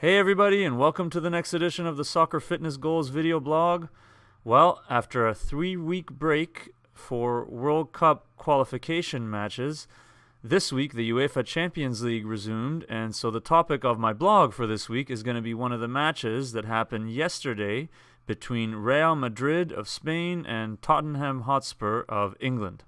Hey everybody, and welcome to the next edition of the Soccer Fitness Goals video blog. Well, after a 3-week break for World Cup qualification matches, this week the UEFA Champions League resumed, and so the topic of my blog for this week is going to be one of the matches that happened yesterday between Real Madrid of Spain and Tottenham Hotspur of England.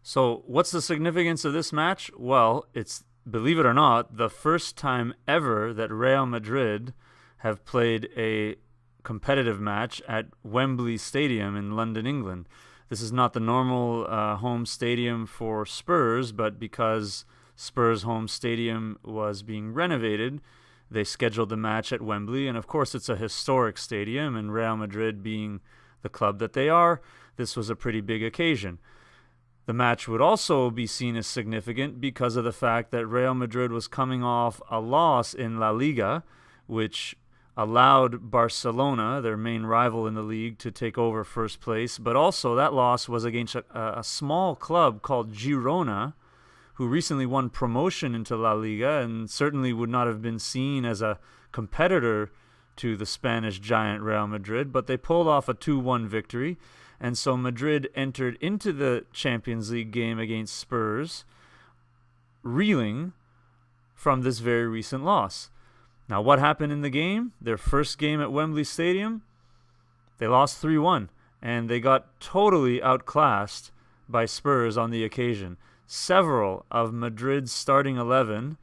So what's the significance of this match? Well, it's, believe it or not, the first time ever that Real Madrid have played a competitive match at Wembley Stadium in London, England. This is not the normal home stadium for Spurs, but because Spurs' home stadium was being renovated, they scheduled the match at Wembley. And of course, it's a historic stadium, and Real Madrid being the club that they are, this was a pretty big occasion. The match would also be seen as significant because of the fact that Real Madrid was coming off a loss in La Liga, which allowed Barcelona, their main rival in the league, to take over first place. But also that loss was against a small club called Girona, who recently won promotion into La Liga and certainly would not have been seen as a competitor to the Spanish giant Real Madrid, but they pulled off a 2-1 victory. And so Madrid entered into the Champions League game against Spurs, reeling from this very recent loss. Now, what happened in the game? Their first game at Wembley Stadium, they lost 3-1, and they got totally outclassed by Spurs on the occasion. Several of Madrid's starting 11,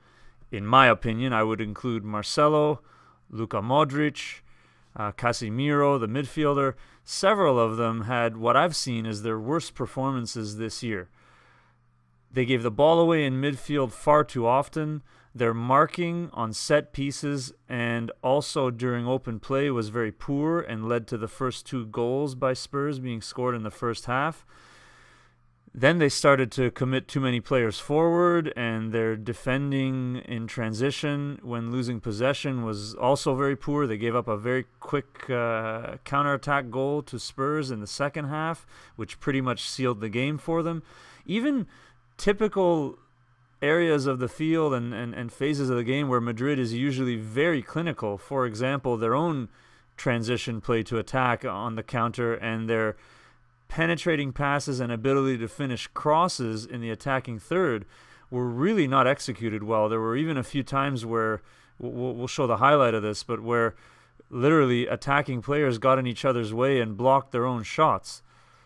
in my opinion, I would include Marcelo, Luka Modric, Casemiro, the midfielder. Several of them had what I've seen as their worst performances this year. They gave the ball away in midfield far too often. Their marking on set pieces and also during open play was very poor and led to the first 2 goals by Spurs being scored in the first half. Then they started to commit too many players forward, and their defending in transition when losing possession was also very poor. They gave up a very quick counterattack goal to Spurs in the second half, which pretty much sealed the game for them. Even typical areas of the field and phases of the game where Madrid is usually very clinical, for example, their own transition play to attack on the counter and their penetrating passes and ability to finish crosses in the attacking third were really not executed well. There were even a few times where, we'll show the highlight of this, but where literally attacking players got in each other's way and blocked their own shots.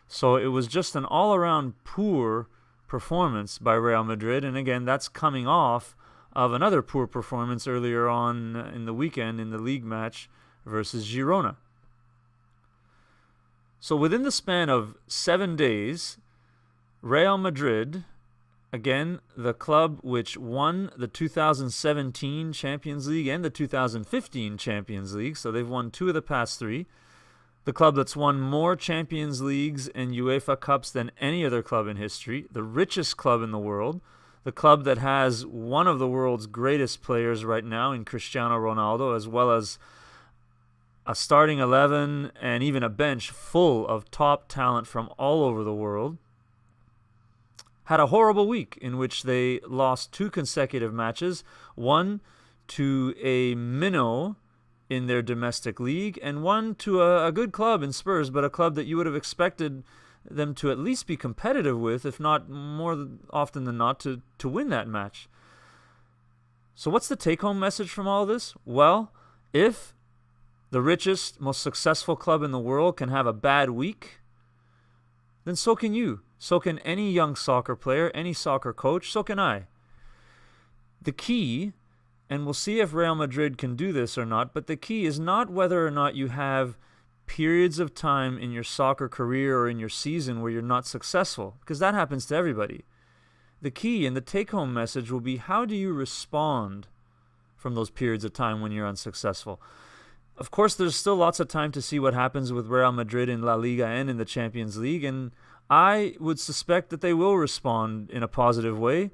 So it was just an all-around poor performance by Real Madrid, and again, that's coming off of another poor performance earlier on in the weekend in the league match versus Girona. So within the span of 7 days, Real Madrid, again, the club which won the 2017 Champions League and the 2015 Champions League, so they've won 2 of the past 3, the club that's won more Champions Leagues and UEFA Cups than any other club in history, the richest club in the world, the club that has one of the world's greatest players right now in Cristiano Ronaldo, as well as a starting 11 and even a bench full of top talent from all over the world, had a horrible week in which they lost 2 consecutive matches, one to a minnow in their domestic league and one to a good club in Spurs, but a club that you would have expected them to at least be competitive with, if not more often than not, to win that match. So what's the take-home message from all this? Well, if the richest, most successful club in the world can have a bad week, then so can you. So can any young soccer player, any soccer coach, so can I. The key, and we'll see if Real Madrid can do this or not, but the key is not whether or not you have periods of time in your soccer career or in your season where you're not successful, because that happens to everybody. The key and the take-home message will be, how do you respond from those periods of time when you're unsuccessful? Of course, there's still lots of time to see what happens with Real Madrid in La Liga and in the Champions League, and I would suspect that they will respond in a positive way.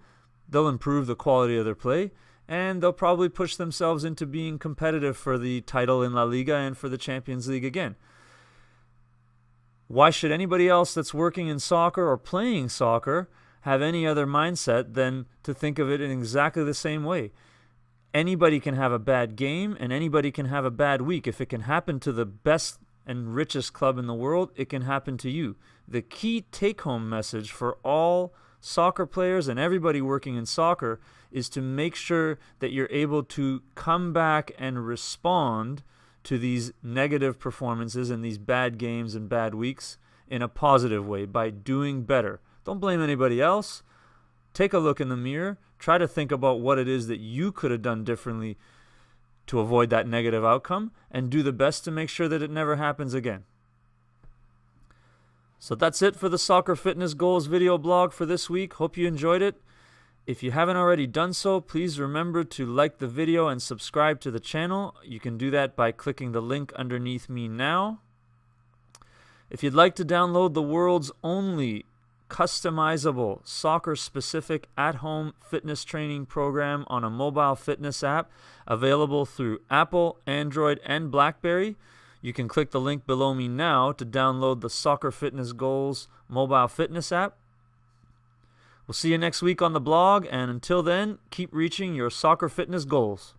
They'll improve the quality of their play, and they'll probably push themselves into being competitive for the title in La Liga and for the Champions League again. Why should anybody else that's working in soccer or playing soccer have any other mindset than to think of it in exactly the same way? Anybody can have a bad game and anybody can have a bad week. If it can happen to the best and richest club in the world, it can happen to you. The key take-home message for all soccer players and everybody working in soccer is to make sure that you're able to come back and respond to these negative performances and these bad games and bad weeks in a positive way by doing better. Don't blame anybody else. Take a look in the mirror. Try to think about what it is that you could have done differently to avoid that negative outcome, and do the best to make sure that it never happens again. So that's it for the Soccer Fitness Goals video blog for this week. Hope you enjoyed it. If you haven't already done so, please remember to like the video and subscribe to the channel. You can do that by clicking the link underneath me now. If you'd like to download the world's only customizable soccer-specific at-home fitness training program on a mobile fitness app available through Apple, Android, and BlackBerry, you can click the link below me now to download the Soccer Fitness Goals mobile fitness app. We'll see you next week on the blog, and until then, keep reaching your soccer fitness goals.